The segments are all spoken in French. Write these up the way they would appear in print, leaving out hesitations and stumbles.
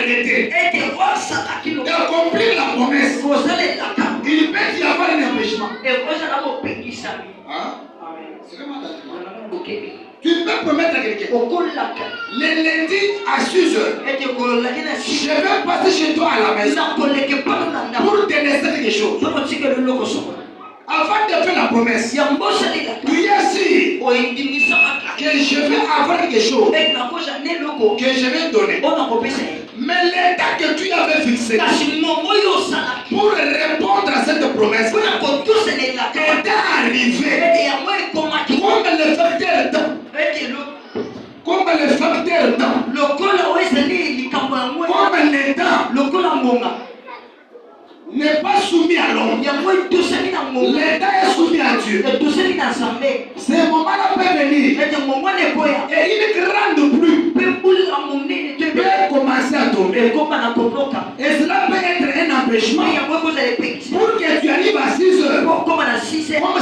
s'arrêter et accomplir la promesse, il peut y avoir un empêchement. Hein? C'est vraiment d'accord. Tu peux promettre à quelqu'un. Le lundi à 6h, je vais passer chez toi à la maison pour te laisser quelque chose. Avant de faire la promesse, tu es sûr que je vais avoir quelque chose que je vais donner. Mais l'état que tu avais fixé pour répondre à cette promesse est arrivé comme le facteur temps. Comme le facteur temps. Comme le temps n'est pas soumis à l'homme. L'état est soumis à Dieu. Ce moment-là peut venir et une grande pluie peut commencer à tomber. Et cela peut être un empêchement pour que tu arrives à 6 heures. Comme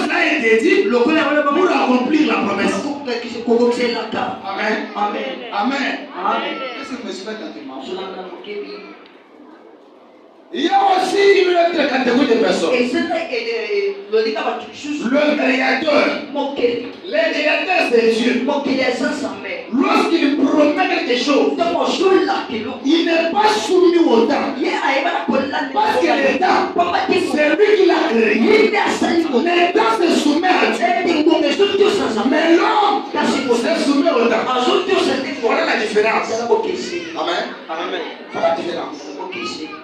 cela a été dit, pour accomplir la promesse. Amen. Amen. Amen. Est-ce que je me suis fait attentivement? Il y a aussi une autre catégorie de personnes. Le créateur. Le créateur, c'est Dieu. Lorsqu'il promet quelque chose, il n'est pas soumis au temps. Parce que le temps, c'est lui qui l'a créé. Le temps se soumet à Dieu. Mais l'homme se soumet au temps. Voilà la différence. Amen. Amen. Voilà la différence.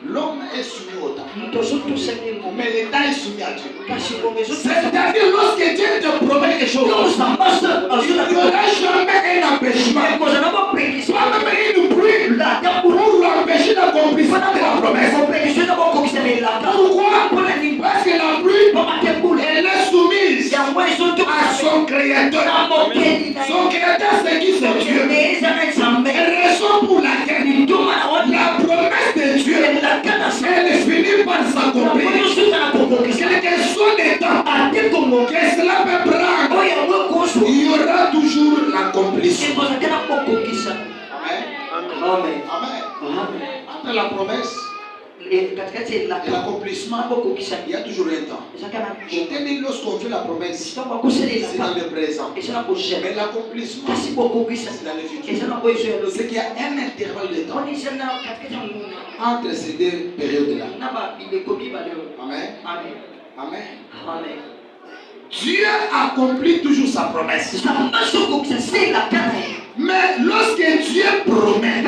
L'homme est soumis au temps. Mais le temps est soumis à Dieu. C'est-à-dire lorsque Dieu te promet quelque chose, il n'y aura jamais un empêchement. Pas même une pluie pour empêcher l'accomplissement de la promesse. Pourquoi? Parce que la pluie, elle est soumise à son créateur. Son créateur, c'est qui? C'est Dieu. Et raison pour laquelle la promesse de Dieu, elle finit par s'accomplir. Quel que soit le temps que cela peut prendre, il y aura toujours l'accomplissement. Amen. Amen. Entre la promesse et l'accomplissement, il y a toujours un temps. Je t'ai dit, lorsqu'on fait la promesse, c'est dans le présent. Mais l'accomplissement, c'est dans le futur. C'est qu'il y a un intervalle de temps entre ces deux périodes-là. Amen. Amen. Amen. Dieu accomplit toujours sa promesse. Mais lorsque Dieu promet,